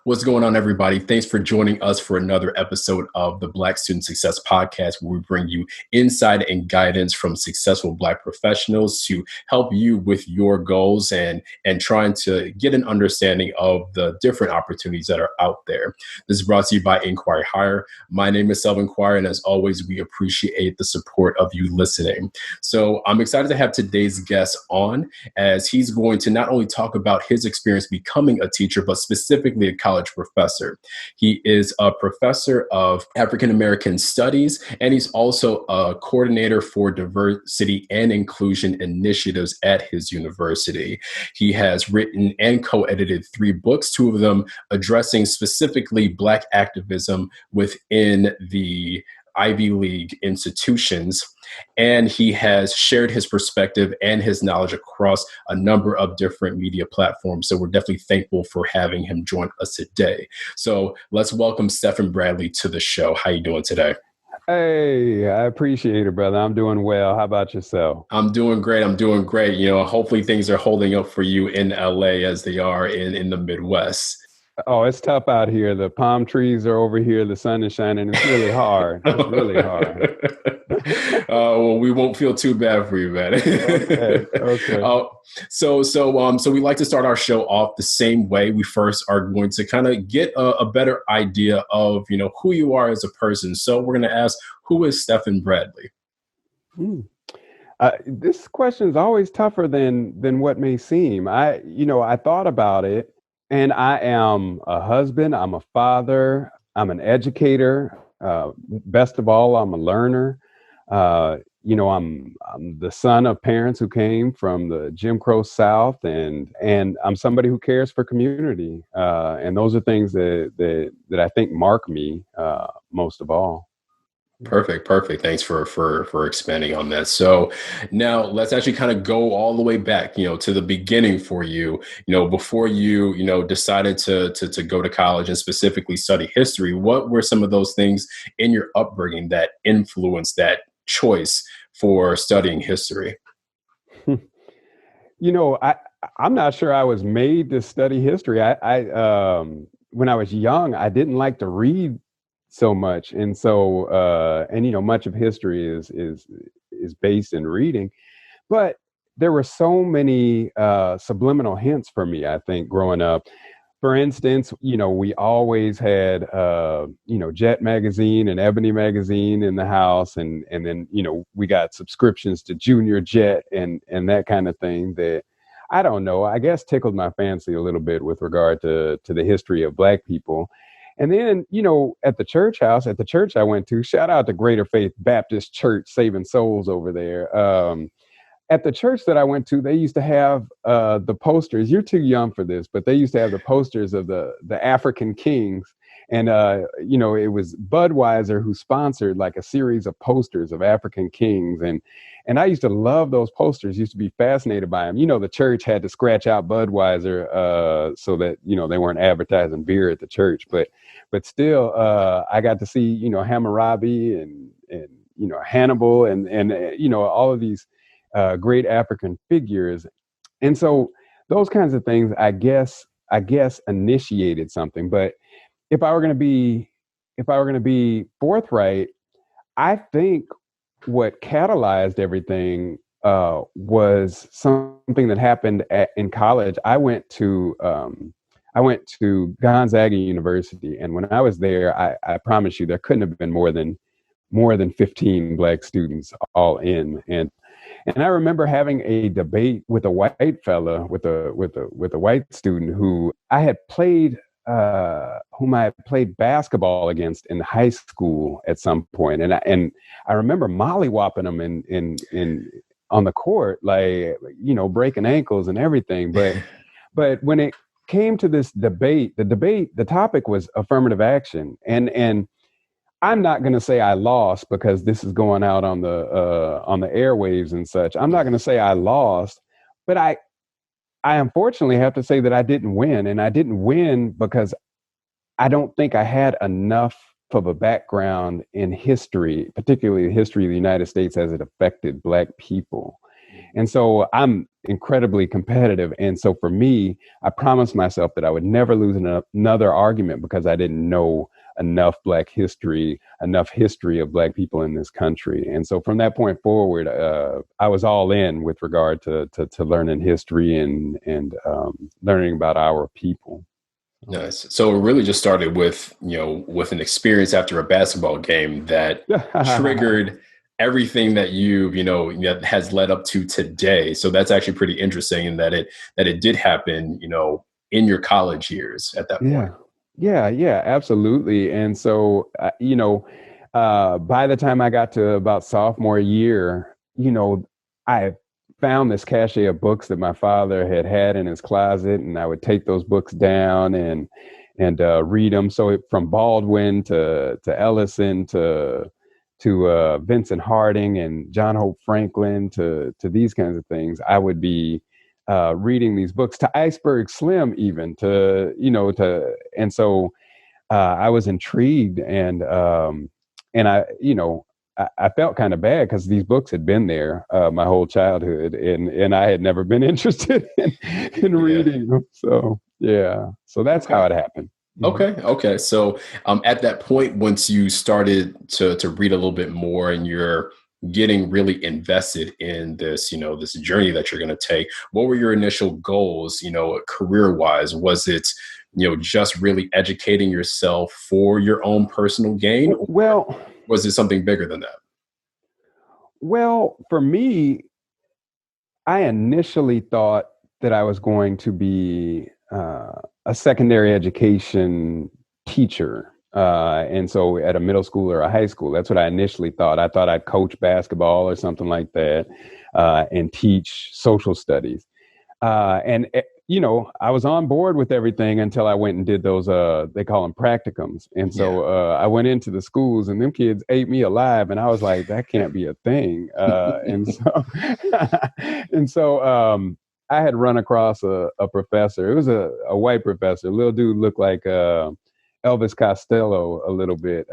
What's going on, everybody? Thanks for joining us for another episode of the Black Student Success Podcast, where we bring you insight and guidance from successful Black professionals to help you with your goals and trying to get an understanding of the different opportunities that are out there. This is brought to you by Inquire. My name is Inquire, and as always, we appreciate the support of you listening. So I'm excited to have today's guest on, as he's going to not only talk about his experience becoming a teacher, but specifically a college professor. He is a professor of African American Studies, and he's also a coordinator for diversity and inclusion initiatives at his university. He has written and co-edited 3 books, 2 of them addressing specifically Black activism within the Ivy League institutions. And he has shared his perspective and his knowledge across a number of different media platforms. So we're definitely thankful for having him join us today. So let's welcome Stefan Bradley to the show. How you doing today? Hey, I appreciate it, brother. I'm doing well. How about yourself? I'm doing great. Hopefully things are holding up for you in LA as they are in the Midwest. Oh, it's tough out here. The palm trees are over here. The sun is shining. It's really hard. It's really hard. Well, we won't feel too bad for you, man. Okay. So we like to start our show off the same way. We first are going to kind of get a better idea of, who you are as a person. So we're going to ask, who is Stefan Bradley? This question is always tougher than what may seem. I thought about it. And I am a husband, I'm a father, I'm an educator. Best of all, I'm a learner. I'm the son of parents who came from the Jim Crow South, and I'm somebody who cares for community. And those are things that I think mark me most of all. Perfect. Thanks for expanding on that. So now let's actually kind of go all the way back, to the beginning for you, before you, decided to go to college and specifically study history. What were some of those things in your upbringing that influenced that choice for studying history? I'm not sure I was made to study history. I when I was young, I didn't like to read so much. And so, much of history is based in reading, but there were so many subliminal hints for me, I think, growing up. For instance, we always had, Jet magazine and Ebony magazine in the house. And then, we got subscriptions to Junior Jet and that kind of thing that, I don't know, I guess tickled my fancy a little bit with regard to the history of Black people. And then, at the church I went to, shout out to Greater Faith Baptist Church, saving souls over there. At the church that I went to, they used to have the posters. You're too young for this, but they used to have the posters of the African kings. And, it was Budweiser who sponsored like a series of posters of African kings. And I used to love those posters, used to be fascinated by them. The church had to scratch out Budweiser so that, they weren't advertising beer at the church. But still, I got to see, Hammurabi and Hannibal and all of these great African figures. And so those kinds of things, I guess initiated something. But if I were going to be forthright, I think what catalyzed everything was something that happened in college. I went to Gonzaga University, and when I was there, I promise you, there couldn't have been more than 15 Black students all in. And I remember having a debate with a white fella, with a white student whom I had played basketball against in high school at some point. And I remember mollywopping him in on the court, like, breaking ankles and everything. But when it came to this debate, the topic was affirmative action. And I'm not going to say I lost, because this is going out on the airwaves and such. I'm not going to say I lost, but I unfortunately have to say that I didn't win. And I didn't win because I don't think I had enough of a background in history, particularly the history of the United States as it affected Black people. And so I'm incredibly competitive. And so for me, I promised myself that I would never lose another argument because I didn't know enough Black history, enough history of Black people in this country. And so from that point forward, I was all in with regard to learning history and learning about our people. Nice. So it really just started with, with an experience after a basketball game that triggered everything that that has led up to today. So that's actually pretty interesting in that it did happen, in your college years at that point. Yeah, absolutely. And so, by the time I got to about sophomore year, I found this cache of books that my father had in his closet, and I would take those books down and read them. So from Baldwin to Ellison to Vincent Harding and John Hope Franklin to these kinds of things, I would be reading these books, to Iceberg Slim, even and so I was intrigued, and I felt kind of bad because these books had been there my whole childhood, and I had never been interested in reading them. So so that's how it happened. Okay. So at that point, once you started to read a little bit more and you're getting really invested in this, this journey that you're going to take, what were your initial goals, career wise? Was it, just really educating yourself for your own personal gain? Well, was it something bigger than that? Well, for me, I initially thought that I was going to be a secondary education teacher. And so at a middle school or a high school, that's what I initially thought. I thought I'd coach basketball or something like that and teach social studies. I was on board with everything until I went and did those, they call them practicums. And so I went into the schools and them kids ate me alive. And I was like, that can't be a thing. And so I had run across a professor. It was a white professor. Little dude looked like Elvis Costello a little bit.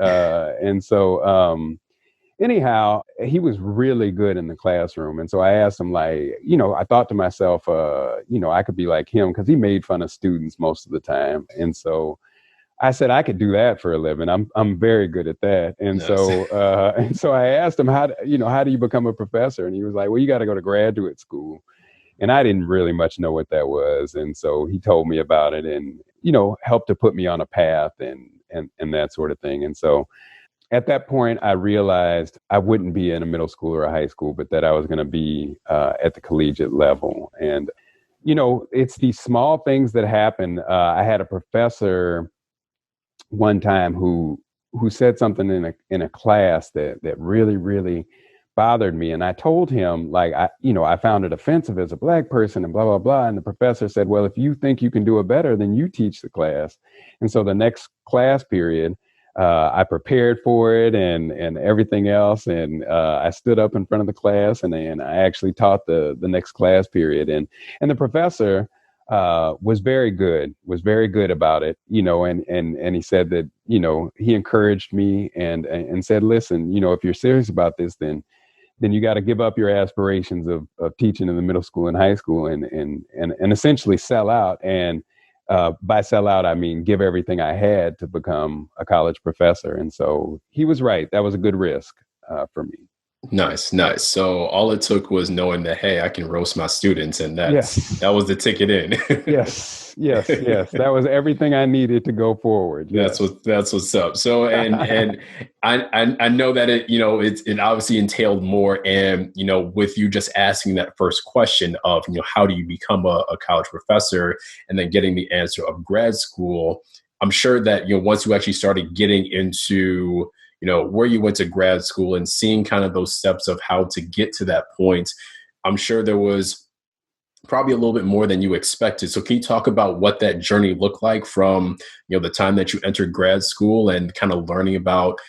Anyhow, he was really good in the classroom. And so I asked him, I thought to myself, I could be like him, because he made fun of students most of the time. And so I said, I could do that for a living. I'm very good at that. And so I asked him, how do you become a professor? And he was like, well, you got to go to graduate school. And I didn't really much know what that was. And so he told me about it and, helped to put me on a path and that sort of thing. And so at that point, I realized I wouldn't be in a middle school or a high school, but that I was going to be at the collegiate level. And, it's these small things that happen. I had a professor one time who said something in a class that really, really bothered me. And I told him, I found it offensive as a Black person and blah, blah, blah. And the professor said, well, if you think you can do it better, then you teach the class. And so the next class period, I prepared for it and everything else. And I stood up in front of the class and I actually taught the next class period. And the professor was very good about it, and he said that, he encouraged me and said, listen, if you're serious about this, then you got to give up your aspirations of teaching in the middle school and high school and essentially sell out. And by sell out, I mean, give everything I had to become a college professor. And so he was right. That was a good risk for me. Nice. So all it took was knowing that, hey, I can roast my students, and that was the ticket in. Yes. That was everything I needed to go forward. Yes. That's what's up. So, and I know that it obviously entailed more, and with you just asking that first question of how do you become a college professor, and then getting the answer of grad school, I'm sure that once you actually started getting into where you went to grad school and seeing kind of those steps of how to get to that point, I'm sure there was probably a little bit more than you expected. So can you talk about what that journey looked like from, the time that you entered grad school and kind of learning about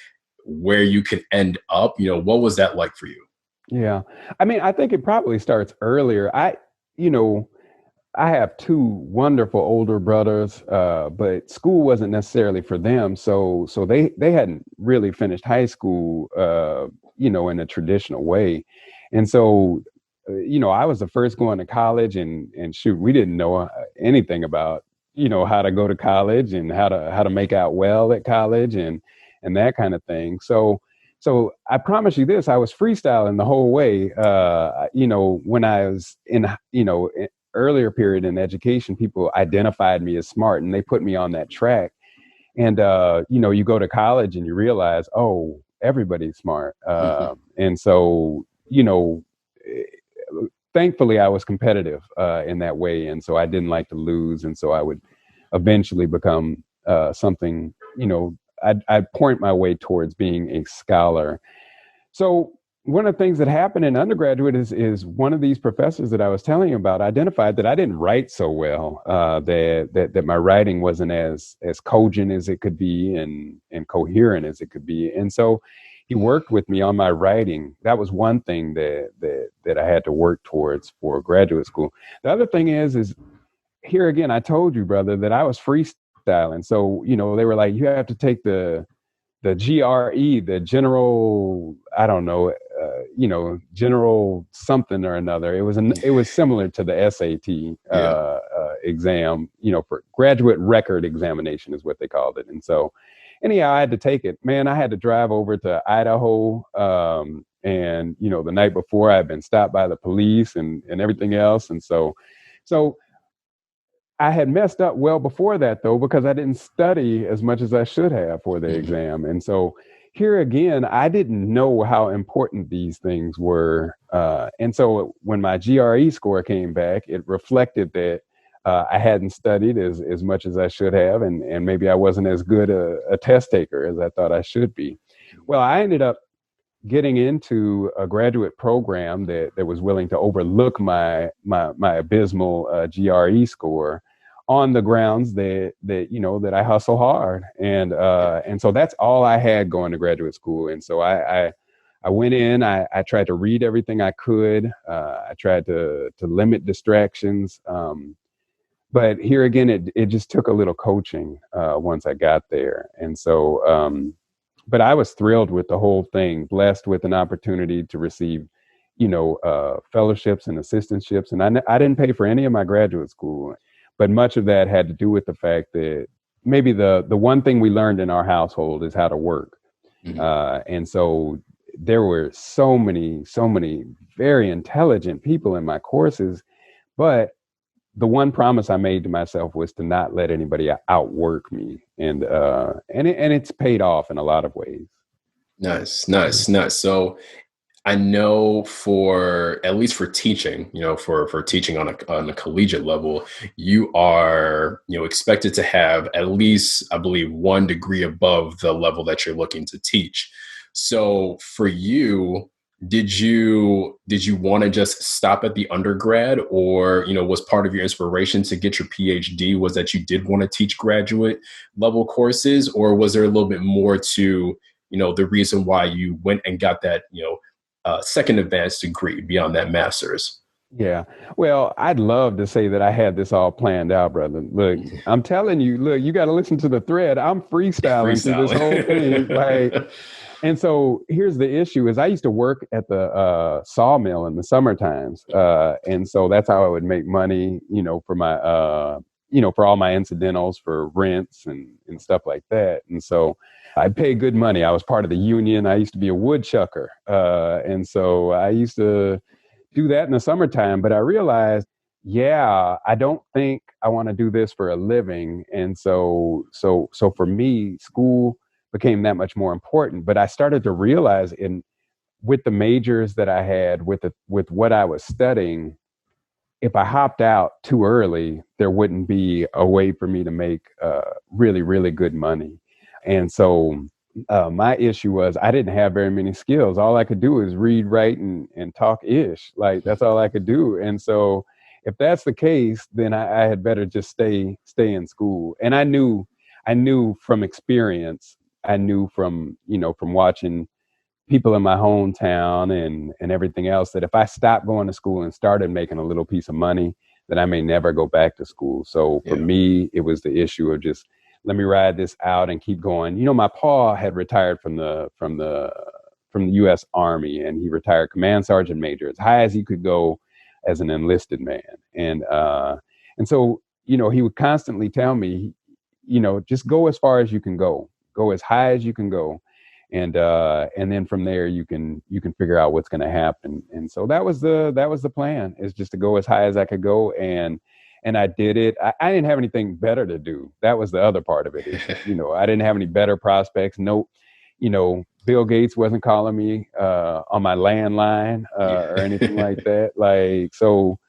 where you could end up? What was that like for you? Yeah. I mean, I think it probably starts earlier. I have two wonderful older brothers, but school wasn't necessarily for them. So they hadn't really finished high school, in a traditional way. And so I was the first going to college, and shoot, we didn't know anything about, how to go to college and how to make out well at college and that kind of thing. So I promise you this, I was freestyling the whole way. When I was in, earlier period in education, people identified me as smart and they put me on that track. And, you go to college and you realize, oh, everybody's smart. And so, thankfully I was competitive in that way. And so I didn't like to lose. And so I would eventually become something, I'd point my way towards being a scholar. So one of the things that happened in undergraduate is one of these professors that I was telling you about identified that I didn't write so well, that my writing wasn't as cogent as it could be and coherent as it could be. And so he worked with me on my writing. That was one thing that I had to work towards for graduate school. The other thing is here again, I told you, brother, that I was freestyling. So, they were like, you have to take the GRE, the general, I don't know, general something or another. It was similar to the SAT exam, for graduate record examination is what they called it. And so anyhow, I had to take it. Man, I had to drive over to Idaho. And, the night before I had been stopped by the police and everything else. And so I had messed up well before that, though, because I didn't study as much as I should have for the exam. And so here again, I didn't know how important these things were. And so when my GRE score came back, it reflected that I hadn't studied as much as I should have. And maybe I wasn't as good a test taker as I thought I should be. Well, I ended up getting into a graduate program that was willing to overlook my abysmal GRE score on the grounds that I hustle hard. And so that's all I had going to graduate school. And so I went in, I tried to read everything I could. I tried to limit distractions. But here again, it just took a little coaching once I got there. And so, but I was thrilled with the whole thing, blessed with an opportunity to receive, fellowships and assistantships. And I didn't pay for any of my graduate school, but much of that had to do with the fact that maybe the one thing we learned in our household is how to work. And so there were so many very intelligent people in my courses, but the one promise I made to myself was to not let anybody outwork me, and it's paid off in a lot of ways. Nice. So I know at least for teaching, for teaching on a collegiate level, you are, expected to have at least, I believe, 1 degree above the level that you're looking to teach. So for you, did you want to just stop at the undergrad, or, was part of your inspiration to get your PhD was that you did want to teach graduate level courses, or was there a little bit more to, the reason why you went and got that, second advanced degree beyond that master's? Yeah. Well, I'd love to say that I had this all planned out, brother. Look, I'm telling you, you got to listen to the thread. I'm freestyling through this whole thing. Like, and so here's the issue is I used to work at the sawmill in the summer times. And so that's how I would make money, for my, for all my incidentals, for rents and stuff like that. And so I'd pay good money. I was part of the union. I used to be a woodchucker. And so I used to do that in the summertime, but I realized, I don't think I want to do this for a living. And so for me, school became that much more important. But I started to realize with the majors that I had, with what I was studying, if I hopped out too early, there wouldn't be a way for me to make really, really good money. And so my issue was I didn't have very many skills. All I could do is read, write, and talk ish. Like that's all I could do. And so if that's the case, then I had better just stay in school. And I knew from experience, I knew from watching people in my hometown and everything else that if I stopped going to school and started making a little piece of money, then I may never go back to school. So for me, it was the issue of just let me ride this out and keep going. My pa had retired from the from the U.S. Army, and he retired command sergeant major, as high as he could go as an enlisted man. And so, he would constantly tell me, just go as far as you can go as high as you can go. And then from there you can figure out what's going to happen. And so that was the plan, is just to go as high as I could go. And I did it. I didn't have anything better to do. That was the other part of it. I didn't have any better prospects. No, Bill Gates wasn't calling me on my landline or anything like that. Like, so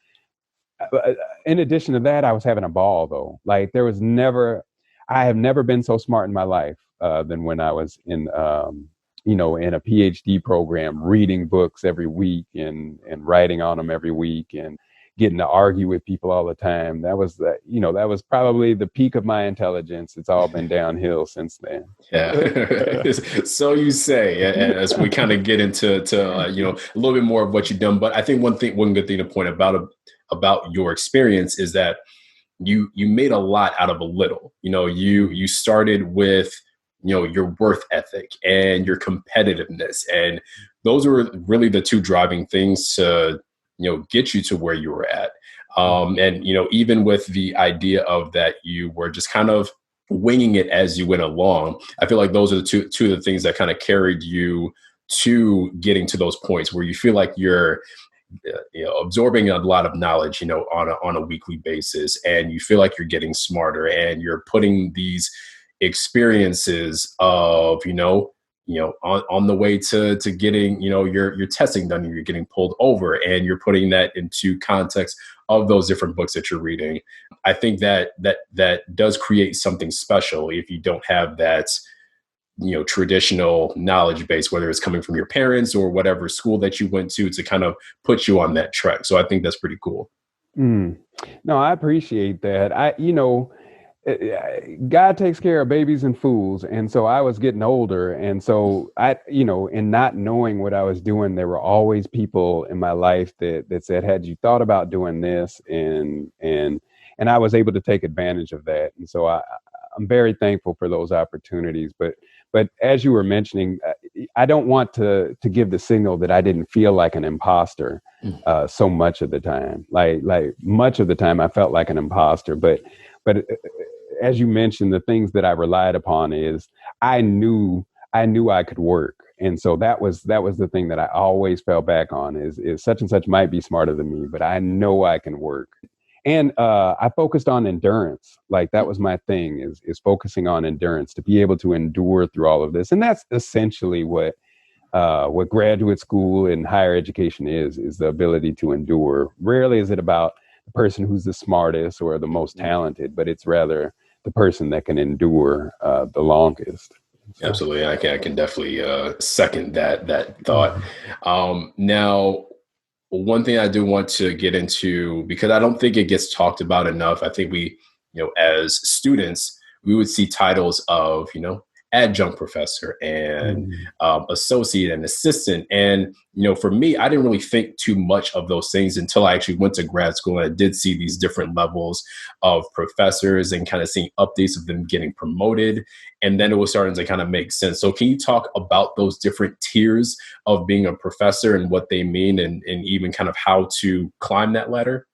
in addition to that, I was having a ball though. Like, I have never been so smart in my life than when I was in a PhD program, reading books every week and writing on them every week and getting to argue with people all the time. That was probably the peak of my intelligence. It's all been downhill since then. Yeah. So you say, as we kind of get into a little bit more of what you've done. But I think one good thing to point about your experience is that you made a lot out of a little. You started with your work ethic and your competitiveness, and those were really the two driving things to get you to where you were at. And even with the idea of that, you were just kind of winging it as you went along. I feel like those are the two of the things that kind of carried you to getting to those points where you feel like you're absorbing a lot of knowledge, on a weekly basis, and you feel like you're getting smarter, and you're putting these experiences of, on the way to getting, your testing done, and you're getting pulled over, and you're putting that into context of those different books that you're reading. I think that does create something special if you don't have that, traditional knowledge base, whether it's coming from your parents or whatever school that you went to kind of put you on that track. So I think that's pretty cool. No, I appreciate that. God takes care of babies and fools. And so I was getting older. And so in not knowing what I was doing, there were always people in my life that said, had you thought about doing this? And I was able to take advantage of that. And so I'm very thankful for those opportunities. But as you were mentioning, I don't want to give the signal that I didn't feel like an imposter so much of the time. Like much of the time I felt like an imposter. But as you mentioned, the things that I relied upon is I knew I could work. And so that was the thing that I always fell back on is such and such might be smarter than me, but I know I can work. And I focused on endurance. Like, that was my thing, is focusing on endurance, to be able to endure through all of this. And that's essentially what graduate school and higher education is the ability to endure. Rarely is it about the person who's the smartest or the most talented, but it's rather the person that can endure the longest. So. Absolutely. I can definitely second that thought. Now, one thing I do want to get into, because I don't think it gets talked about enough. I think we, as students, we would see titles of, adjunct professor and associate and assistant. And, for me, I didn't really think too much of those things until I actually went to grad school, and I did see these different levels of professors and kind of seeing updates of them getting promoted. And then it was starting to kind of make sense. So can you talk about those different tiers of being a professor and what they mean, and even kind of how to climb that ladder?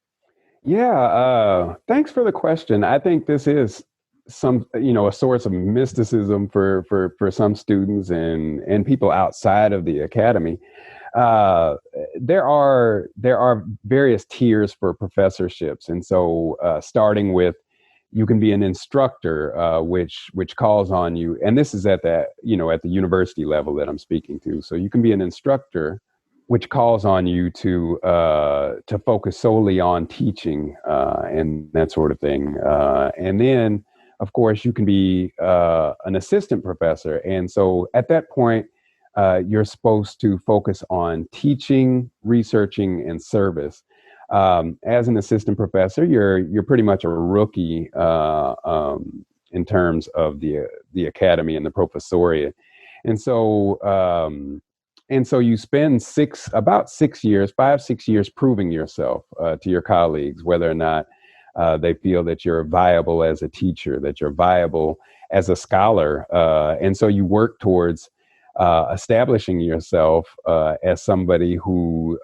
Yeah. Thanks for the question. I think this is a source of mysticism for some students and people outside of the academy. There are various tiers for professorships. And so starting with, you can be an instructor, which calls on you. And this is at the university level that I'm speaking to. So you can be an instructor, which calls on you to focus solely on teaching and that sort of thing. And then, of course, you can be an assistant professor. And so at that point, you're supposed to focus on teaching, researching, and service. As an assistant professor, you're pretty much a rookie in terms of the academy and the professorial. And so you spend 5-6 years proving yourself to your colleagues, whether or not they feel that you're viable as a teacher, that you're viable as a scholar. And so you work towards establishing yourself as somebody who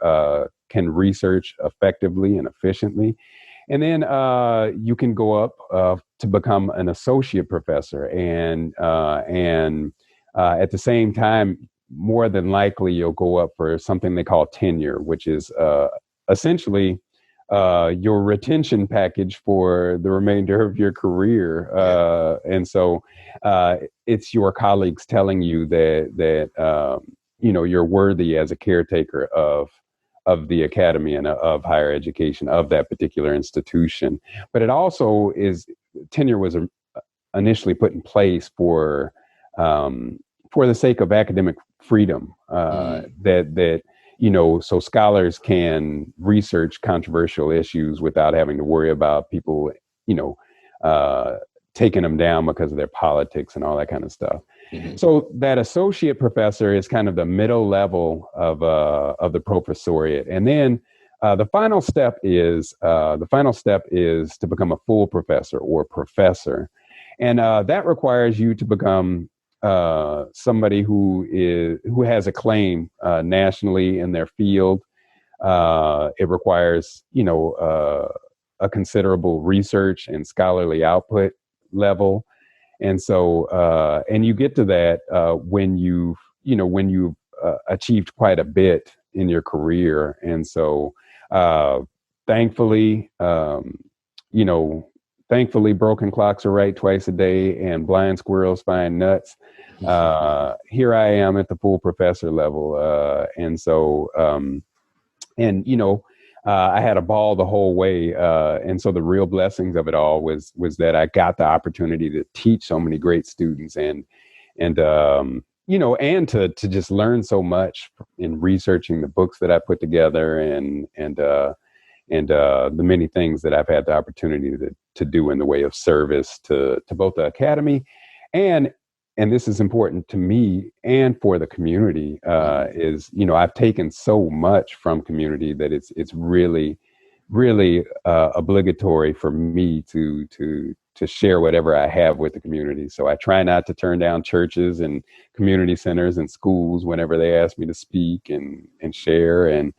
can research effectively and efficiently. And then you can go up to become an associate professor, and at the same time, more than likely, you'll go up for something they call tenure, which is essentially your retention package for the remainder of your career. And so it's your colleagues telling you that you're worthy as a caretaker of the academy and of higher education of that particular institution. But it also is, tenure was initially put in place for the sake of academic freedom, so scholars can research controversial issues without having to worry about people, taking them down because of their politics and all that kind of stuff. Mm-hmm. So that associate professor is kind of the middle level of the professoriate, and then the final step is to become a full professor or professor, and that requires you to become somebody who has a claim nationally in their field. It requires a considerable research and scholarly output level, and so and you get to that when you've achieved quite a bit in your career, and so thankfully, broken clocks are right twice a day, and blind squirrels find nuts. Here I am at the full professor level. I had a ball the whole way. And so the real blessings of it all was that I got the opportunity to teach so many great students and to just learn so much in researching the books that I put together and the many things that I've had the opportunity to do in the way of service to both the academy and this is important to me and for the community, is, I've taken so much from community that it's really, really obligatory for me to share whatever I have with the community. So I try not to turn down churches and community centers and schools whenever they ask me to speak and share and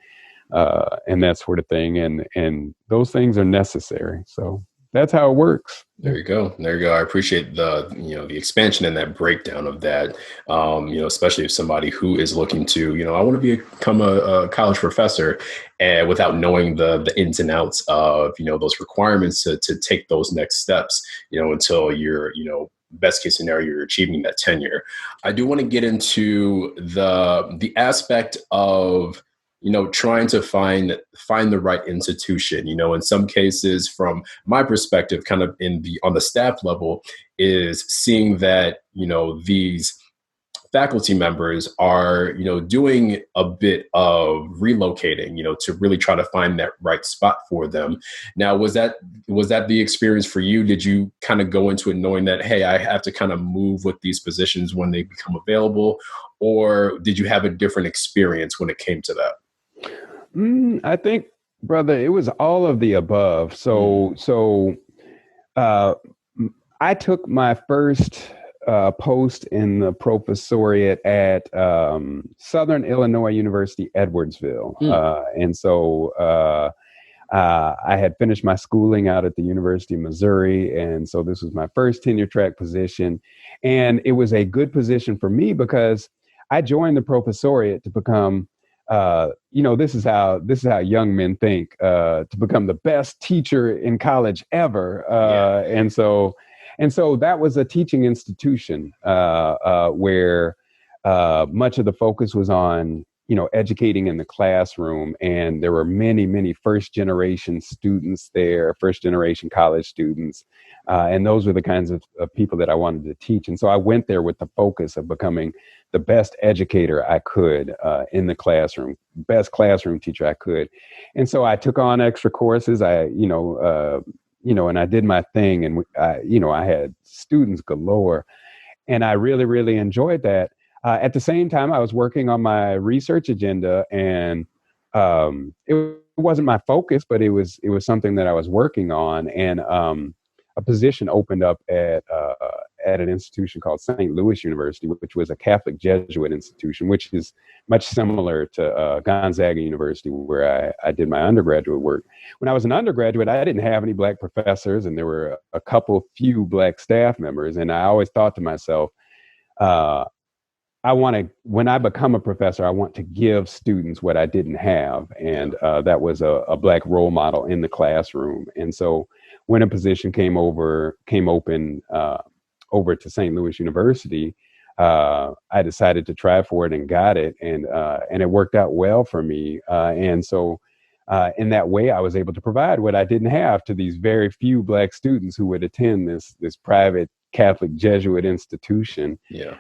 that sort of thing. And those things are necessary. So that's how it works. There you go. I appreciate the expansion and that breakdown of that. Especially if somebody who is looking to, I want to become a college professor, and without knowing the ins and outs of, those requirements to take those next steps, until you're, best case scenario, you're achieving that tenure. I do want to get into the aspect of trying to find the right institution. In some cases, from my perspective, kind of on the staff level, is seeing that, these faculty members are, doing a bit of relocating, to really try to find that right spot for them. Now, was that the experience for you? Did you kind of go into it knowing that, hey, I have to kind of move with these positions when they become available? Or did you have a different experience when it came to that? I think, brother, it was all of the above. So I took my first post in the professoriate at Southern Illinois University, Edwardsville. And so I had finished my schooling out at the University of Missouri. And so this was my first tenure track position. And it was a good position for me because I joined the professoriate to become this is how young men think, to become the best teacher in college ever. And so that was a teaching institution where much of the focus was on, educating in the classroom. And there were many, many first generation students there, first generation college students. And those were the kinds of people that I wanted to teach. And so I went there with the focus of becoming the best educator I could in the classroom, best classroom teacher I could. And so I took on extra courses. And I did my thing, and I had students galore, and I really, really enjoyed that. At the same time, I was working on my research agenda, and it wasn't my focus, but it was something that I was working on. And a position opened up at an institution called St. Louis University, which was a Catholic Jesuit institution, which is much similar to Gonzaga University, where I did my undergraduate work. When I was an undergraduate, I didn't have any Black professors, and there were a few Black staff members. And I always thought to myself, when I become a professor, I want to give students what I didn't have. And that was a Black role model in the classroom. And so when a position came open over to St. Louis University, I decided to try for it and got it. And it worked out well for me. And so in that way, I was able to provide what I didn't have to these very few Black students who would attend this private Catholic Jesuit institution. Yeah.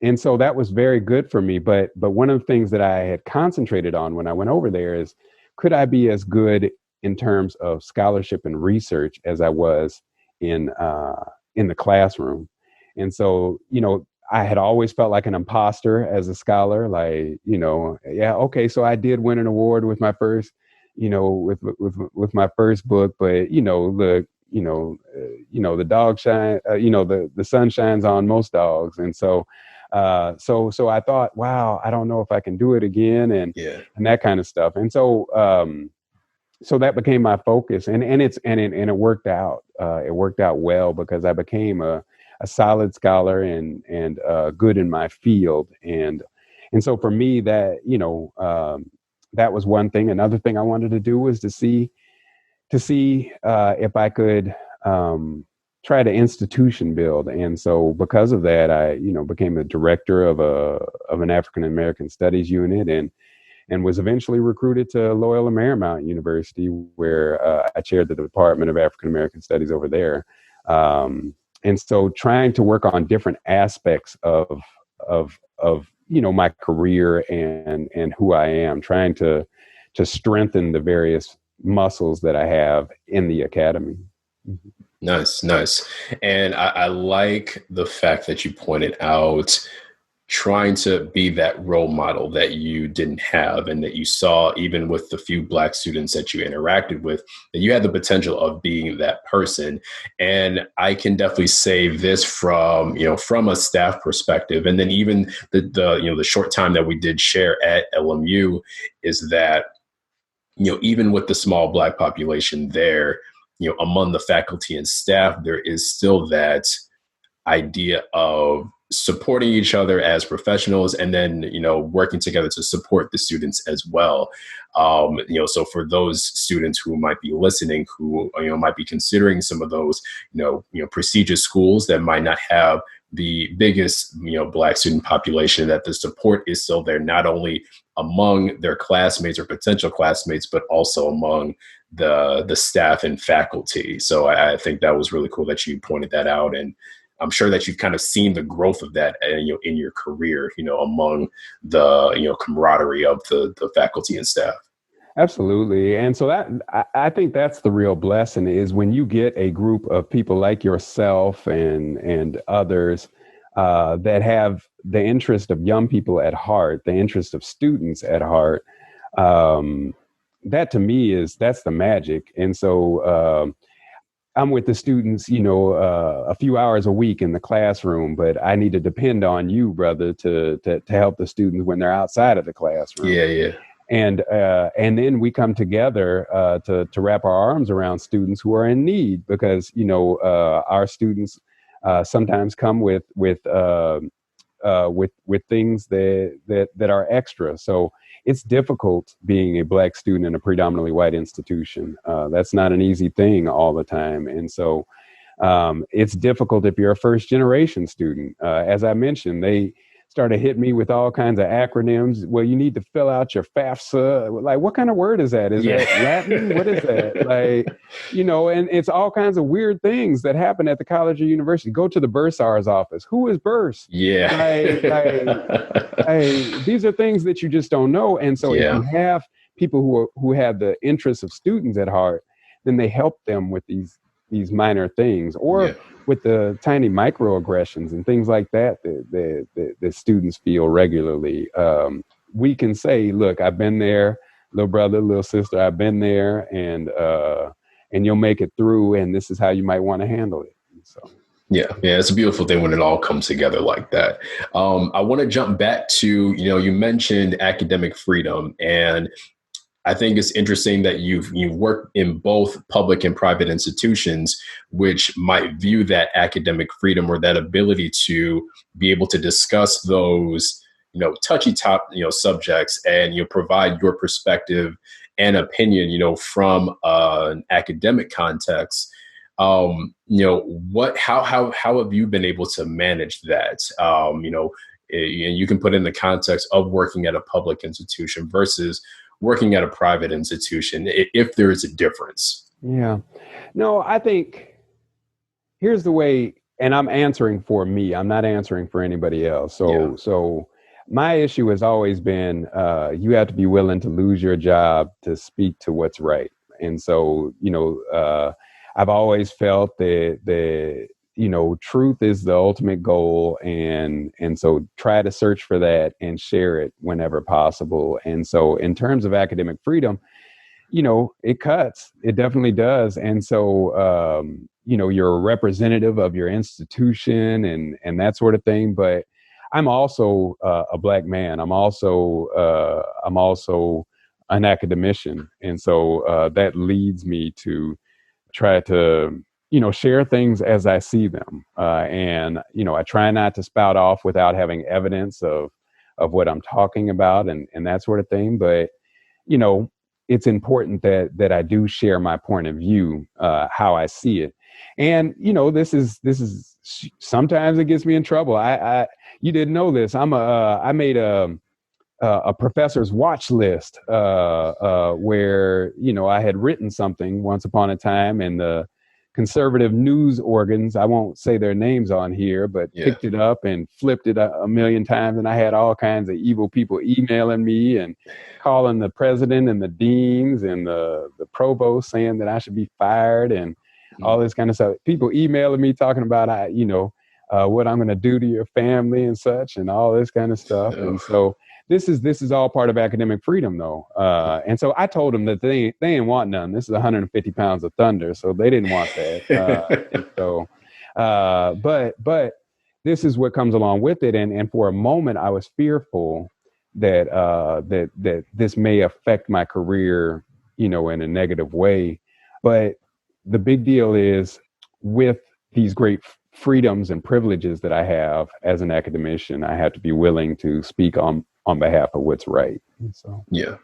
And so that was very good for me. But one of the things that I had concentrated on when I went over there is, could I be as good in terms of scholarship and research as I was in the classroom? And so, I had always felt like an imposter as a scholar. Like, okay, so I did win an award with my first, with my first book, but look, the dog shine, the sun shines on most dogs. And so I thought, wow, I don't know if I can do it again, and that kind of stuff. And so that became my focus, and it worked out. It worked out well because I became a solid scholar and good in my field. And so for me, that that was one thing. Another thing I wanted to do was to see if I could try to institution build. And so because of that, I became a director of an African American Studies unit, and was eventually recruited to Loyola Marymount University, where I chaired the Department of African American Studies over there. And so trying to work on different aspects of my career and who I am, trying to strengthen the various muscles that I have in the academy. Nice. And I like the fact that you pointed out trying to be that role model that you didn't have, and that you saw, even with the few Black students that you interacted with, that you had the potential of being that person. And I can definitely say this from a staff perspective, and then even the short time that we did share at LMU, is that even with the small Black population there, among the faculty and staff, there is still that idea of supporting each other as professionals, and then working together to support the students as well. So for those students who might be listening, who might be considering some of those prestigious schools that might not have the biggest Black student population, that the support is still there, not only among their classmates or potential classmates, but also among the staff and faculty. So I think that was really cool that you pointed that out, and I'm sure that you've kind of seen the growth of that, in your career, among the camaraderie of the faculty and staff. Absolutely. And so that I think that's the real blessing, is when you get a group of people like yourself and others that have the interest of young people at heart, the interest of students at heart. That to me that's the magic. And so I'm with the students, a few hours a week in the classroom, but I need to depend on you, brother, to help the students when they're outside of the classroom. Yeah. And then we come together to wrap our arms around students who are in need, because our students sometimes come with things that are extra. So it's difficult being a Black student in a predominantly white institution. That's not an easy thing all the time. And so it's difficult if you're a first generation student. As I mentioned, they started hitting me with all kinds of acronyms. Well, you need to fill out your FAFSA. Like, what kind of word is that? Is that Latin? What is that? Like, and it's all kinds of weird things that happen at the college or university. Go to the bursar's office. Who is burse? Yeah. These are things that you just don't know. And so if you have people who have the interests of students at heart, then they help them with these minor things, or with the tiny microaggressions and things like that that students feel regularly. We can say, look, I've been there, little brother, little sister, I've been there, and you'll make it through, and this is how you might want to handle it. So. Yeah, yeah, it's a beautiful thing when it all comes together like that. I want to jump back to, you mentioned academic freedom, and I think it's interesting that you've worked in both public and private institutions, which might view that academic freedom or that ability to be able to discuss those, touchy top, subjects, and provide your perspective and opinion, from an academic context. How have you been able to manage that? And you can put in the context of working at a public institution versus working at a private institution, if there is a difference. Yeah. No, I think here's the way, and I'm answering for me. I'm not answering for anybody else. So my issue has always been you have to be willing to lose your job to speak to what's right. And so, I've always felt that truth is the ultimate goal, and so try to search for that and share it whenever possible. And so, in terms of academic freedom, it cuts. It definitely does. And so, you're a representative of your institution and that sort of thing. But I'm also a Black man. I'm also an academician, and so that leads me to try to share things as I see them, and I try not to spout off without having evidence of what I'm talking about and that sort of thing. But it's important that I do share my point of view, how I see it. And this is sometimes it gets me in trouble. I you didn't know this. I made a professor's watch list where I had written something once upon a time, and the conservative news organs, I won't say their names on here, but picked it up and flipped it a million times, and I had all kinds of evil people emailing me and calling the president and the deans and the provost saying that I should be fired and all this kind of stuff. People emailing me talking about what I'm going to do to your family and such and all this kind of stuff. And so this is all part of academic freedom, though. And so I told them that they didn't want none. This is 150 pounds of thunder, so they didn't want that. And so, but this is what comes along with it. And for a moment, I was fearful that that this may affect my career, in a negative way. But the big deal is, with these great freedoms and privileges that I have as an academician, I have to be willing to speak on behalf of what's right. So yeah.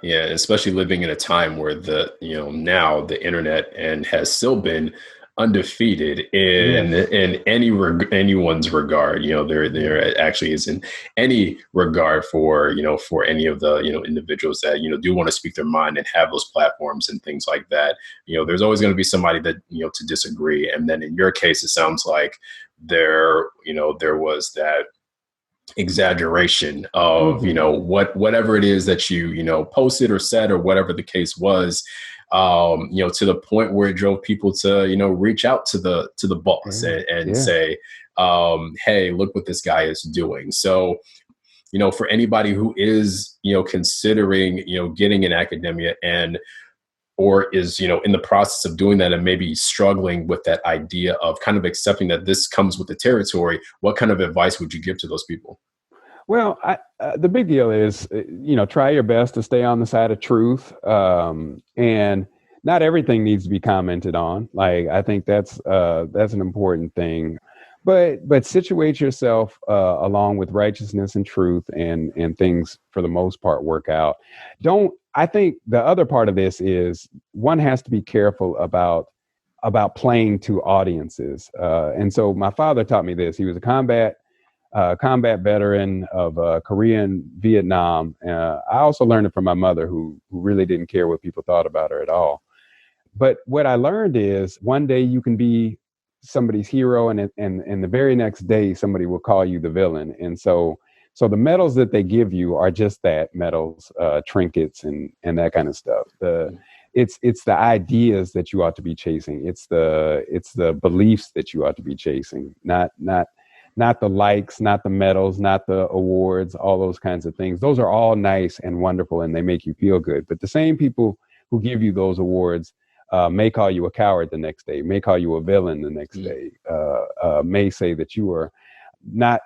Especially living in a time where now the internet and has still been undefeated in anyone's regard. There actually isn't any regard for for any of the individuals that do want to speak their mind and have those platforms and things like that. There's always going to be somebody that to disagree. And then in your case, it sounds like there was that exaggeration of whatever it is that you posted or said or whatever the case was, to the point where it drove people to reach out to the boss and say, hey, look what this guy is doing. So for anybody who is considering getting in academia or is in the process of doing that and maybe struggling with that idea of kind of accepting that this comes with the territory, what kind of advice would you give to those people? Well, the big deal is, try your best to stay on the side of truth, and not everything needs to be commented on. Like, I think that's an important thing, but situate yourself along with righteousness and truth, and things for the most part work out. I think the other part of this is one has to be careful about playing to audiences. And so my father taught me this. He was a combat veteran of Korea and Vietnam. I also learned it from my mother, who really didn't care what people thought about her at all. But what I learned is, one day you can be somebody's hero, and the very next day somebody will call you the villain. And so the medals that they give you are just that, medals, trinkets, and that kind of stuff. It's the ideas that you ought to be chasing. It's the beliefs that you ought to be chasing, not the likes, not the medals, not the awards, all those kinds of things. Those are all nice and wonderful, and they make you feel good. But the same people who give you those awards may call you a coward the next day, may call you a villain the next day, may say that you are not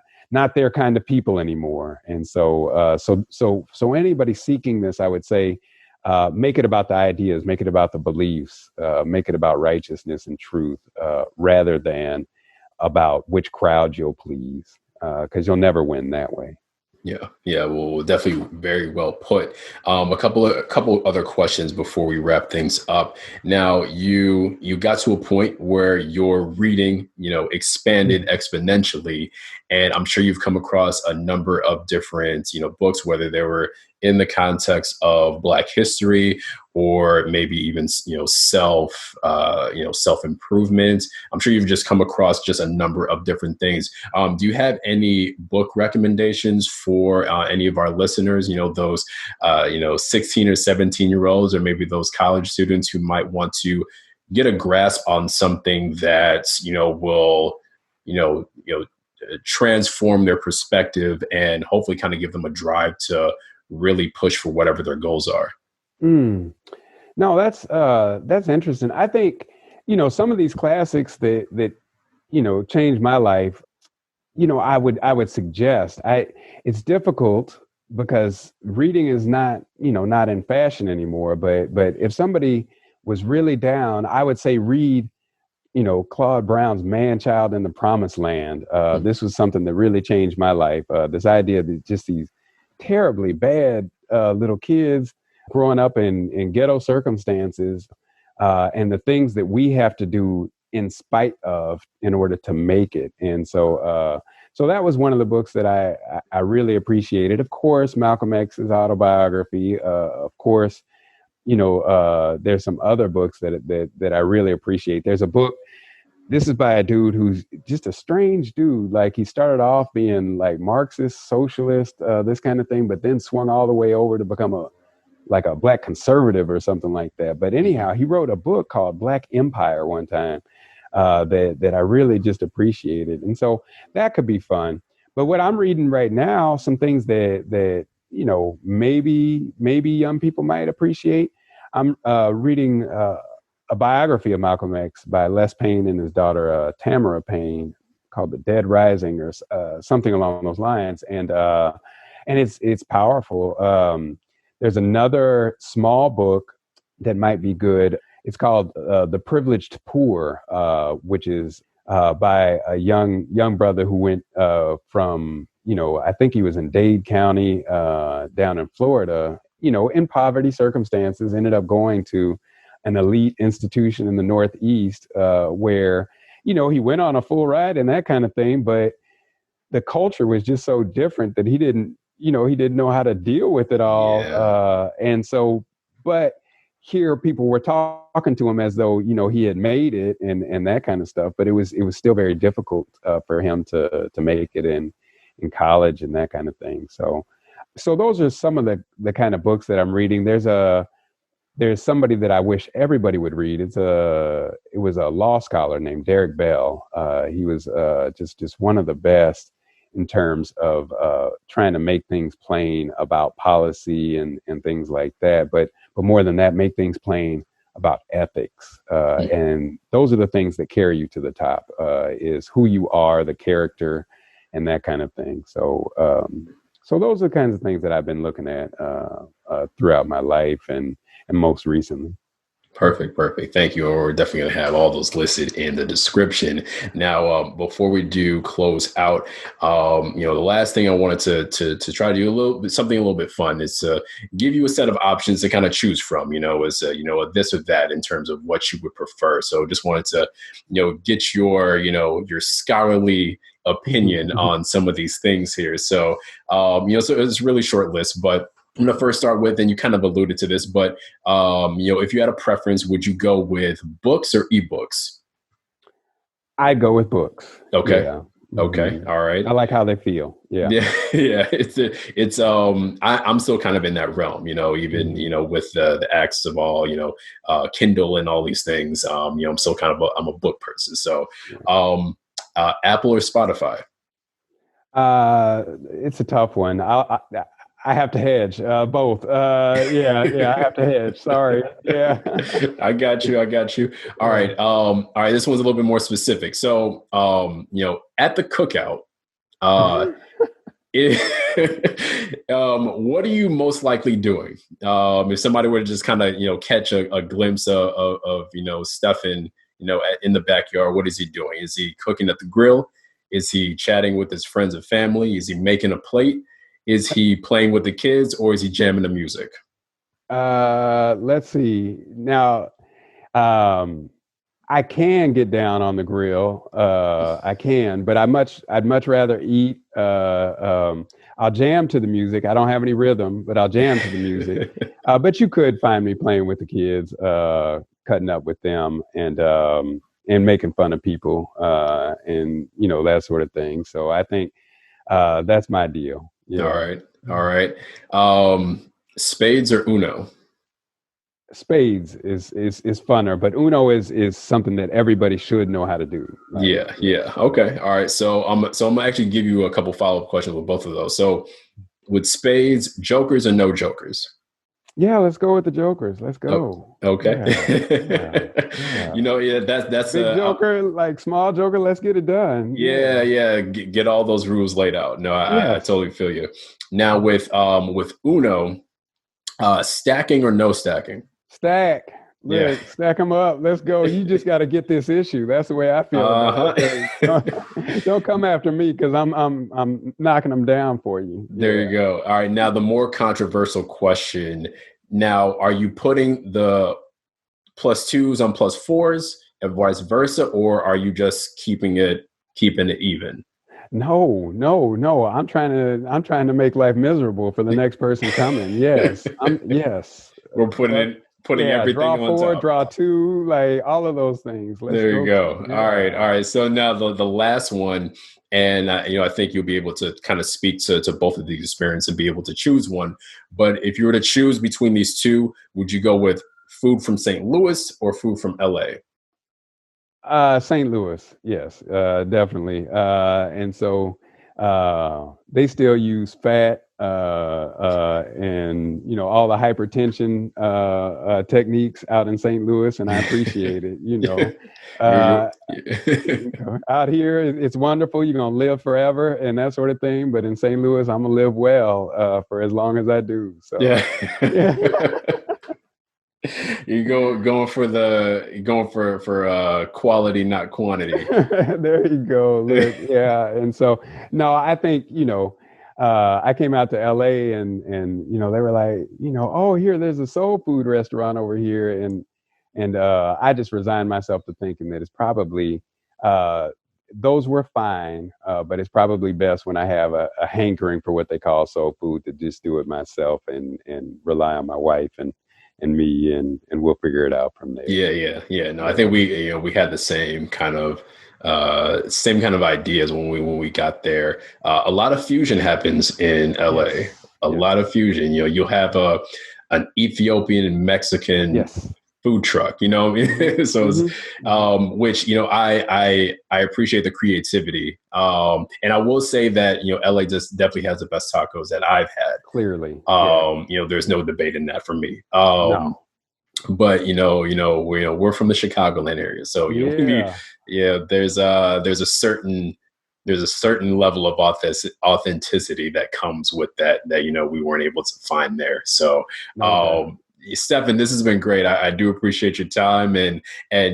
their kind of people anymore. And so anybody seeking this, I would say, make it about the ideas, make it about the beliefs, make it about righteousness and truth, rather than about which crowd you'll please, because you'll never win that way. Yeah. Well, definitely very well put. A couple other questions before we wrap things up. Now, you got to a point where your reading, expanded exponentially, and I'm sure you've come across a number of different, books, whether they were in the context of Black history or maybe even, self improvement. I'm sure you've just come across just a number of different things. Do you have any book recommendations for any of our listeners, those, 16 or 17-year-olds, or maybe those college students who might want to get a grasp on something that, will, transform their perspective and hopefully kind of give them a drive to really push for whatever their goals are? No, that's interesting. I think, some of these classics that changed my life, I would suggest, it's difficult because reading is not in fashion anymore, but if somebody was really down, I would say read, Claude Brown's Manchild in the Promised Land. This was something that really changed my life. This idea that just these terribly bad little kids growing up in ghetto circumstances, and the things that we have to do in spite of in order to make it. And so that was one of the books that I really appreciated. Of course, Malcolm X's Autobiography. Of course, there's some other books that I really appreciate. There's a book. This is by a dude who's just a strange dude. Like, he started off being like Marxist, socialist, this kind of thing, but then swung all the way over to become a Black conservative or something like that. But anyhow, he wrote a book called Black Empire one time, that I really just appreciated. And so that could be fun. But what I'm reading right now, some things that maybe young people might appreciate. I'm reading a biography of Malcolm X by Les Payne and his daughter Tamara Payne, called The Dead Rising, or something along those lines. And it's powerful. There's another small book that might be good. It's called The Privileged Poor, which is by a young brother who went from, I think he was in Dade County down in Florida, in poverty circumstances, ended up going to an elite institution in the Northeast, where, he went on a full ride and that kind of thing, but the culture was just so different that he didn't know how to deal with it all. Yeah. And so, but here people were talking to him as though, he had made it and that kind of stuff, but it was still very difficult for him to make it in college and that kind of thing. So those are some of the kind of books that I'm reading. There's somebody that I wish everybody would read. It was a law scholar named Derek Bell. He was just one of the best in terms of trying to make things plain about policy and things like that. But more than that, make things plain about ethics. And those are the things that carry you to the top, is who you are, the character, and that kind of thing. So those are the kinds of things that I've been looking at throughout my life and most recently. Perfect. Thank you. We're definitely going to have all those listed in the description. Now, before we do close out, the last thing I wanted to try to do something a little bit fun is to give you a set of options to kind of choose from, a this or that in terms of what you would prefer. So just wanted to, get your scholarly opinion on some of these things here. So, so it's a really short list, but I'm going to first start with, and you kind of alluded to this, but, if you had a preference, would you go with books or ebooks? I'd go with books. Okay. Yeah. Okay. Mm-hmm. All right. I like how they feel. Yeah. Yeah. I'm still kind of in that realm, even, with the access of all, Kindle and all these things, I'm still kind of I'm a book person. So, Apple or Spotify? It's a tough one. I have to hedge both. I have to hedge. Sorry. Yeah. I got you. I got you. All Yeah. right. All right. This one's a little bit more specific. So, at the cookout, uh, what are you most likely doing? If somebody were to just kind of, catch a glimpse of Stefan, in the backyard, what is he doing? Is he cooking at the grill? Is he chatting with his friends and family? Is he making a plate? Is he playing with the kids, or is he jamming the music? Let's see. Now, um, I can get down on the grill. I can, but I'd much rather eat. I'll jam to the music. I don't have any rhythm, but I'll jam to the music. But you could find me playing with the kids, cutting up with them, and making fun of people, and that sort of thing. So I think that's my deal. All Yeah. right. All right. Spades or Uno? Spades is funner, but Uno is something that everybody should know how to do. Right? Yeah. Okay. All right. So I'm gonna actually give you a couple follow-up questions with both of those. So with spades, jokers or no jokers? Yeah, let's go with the jokers. Let's Oh, go. okay. Yeah. Yeah, that's Big joker, like small joker. Let's get it done. yeah. Get all those rules laid out. No, I Yes. totally feel you. Now with Uno, stacking or no stacking? Stack. Yeah. Look, stack them up. Let's go. You just got to get this issue. That's the way I feel about it. Don't come after me because I'm knocking them down for you. There you go. All right. Now the more controversial question. Now, are you putting the +2s on +4s and vice versa, or are you just keeping it even? No. I'm trying to make life miserable for the next person coming. Yes. Yes. We're putting everything Draw on 4, top. draw 2, like all of those things. Let's There you go. go. Yeah. All right. So now the last one, and I think you'll be able to kind of speak to both of these experiences and be able to choose one. But if you were to choose between these two, would you go with food from St. Louis or food from LA? St. Louis, yes, definitely. And so they still use fat and all the hypertension techniques out in St. Louis, and I appreciate it. Out here it's wonderful. You're gonna live forever and that sort of thing. But in St. Louis, I'm gonna live well for as long as I do. So yeah. yeah. You're going for quality, not quantity. There you go. Look, yeah. And so, no, I think, I came out to LA and they were like, oh, there's a soul food restaurant over here. And I just resigned myself to thinking that it's probably, those were fine, but it's probably best when I have a hankering for what they call soul food to just do it myself and rely on my wife and me, and we'll figure it out from there. Yeah. No, I think we had the same kind of ideas when we got there. A lot of fusion happens in LA. Yes. A lot of fusion. You'll have an Ethiopian and Mexican food truck. So which I appreciate the creativity. And I will say that LA just definitely has the best tacos that I've had. Clearly, there's no debate in that for me. No. But we're from the Chicagoland area, so there's a certain level of authenticity that comes with that we weren't able to find there. So Stefan, this has been great. I do appreciate your time and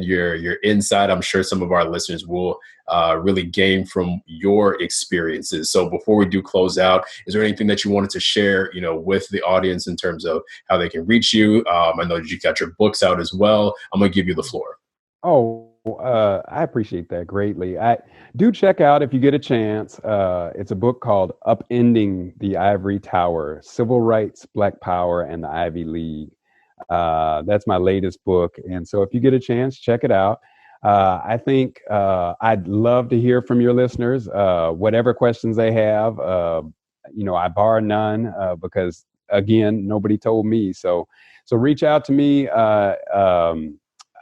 your insight. I'm sure some of our listeners will really gain from your experiences. So before we do close out, is there anything that you wanted to share, with the audience in terms of how they can reach you? I know that you got your books out as well. I'm going to give you the floor. Oh, I appreciate that greatly. I do check out if you get a chance. It's a book called Upending the Ivory Tower: Civil Rights, Black Power, and the Ivy League. That's my latest book. And so if you get a chance, check it out. I think I'd love to hear from your listeners, whatever questions they have. I bar none because, again, nobody told me. So reach out to me.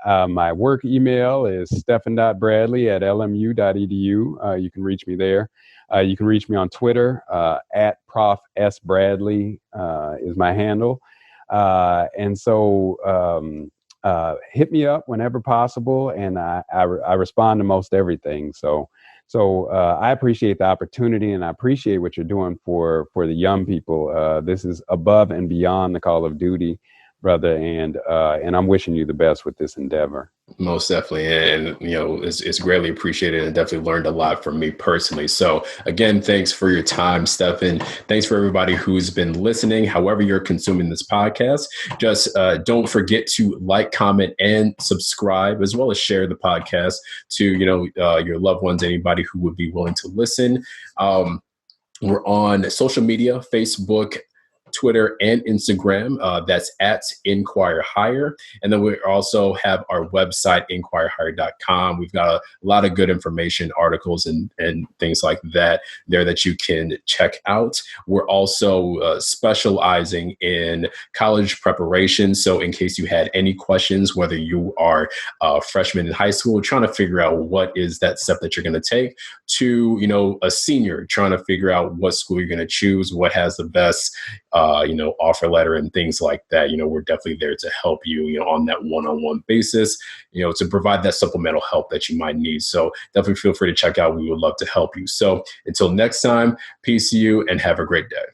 My work email is stefan.bradley@lmu.edu. You can reach me there. You can reach me on Twitter at Prof. S. Bradley is my handle. And so hit me up whenever possible, and I respond to most everything. So I appreciate the opportunity, and I appreciate what you're doing for the young people. This is above and beyond the call of duty, brother, and I'm wishing you the best with this endeavor. Most definitely. And, it's greatly appreciated, and definitely learned a lot from me personally. So again, thanks for your time, Stefan. Thanks for everybody who's been listening. However you're consuming this podcast, just don't forget to like, comment, and subscribe, as well as share the podcast to, your loved ones, anybody who would be willing to listen. We're on social media, Facebook, Twitter, and Instagram. That's at Inquire Hire. And then we also have our website, inquirehire.com. We've got a lot of good information, articles, and things like that there that you can check out. We're also specializing in college preparation. So in case you had any questions, whether you are a freshman in high school, trying to figure out what is that step that you're going to take, to, a senior trying to figure out what school you're going to choose, what has the best offer letter and things like that. We're definitely there to help you, on that one-on-one basis, to provide that supplemental help that you might need. So definitely feel free to check out. We would love to help you. So until next time, peace to you and have a great day.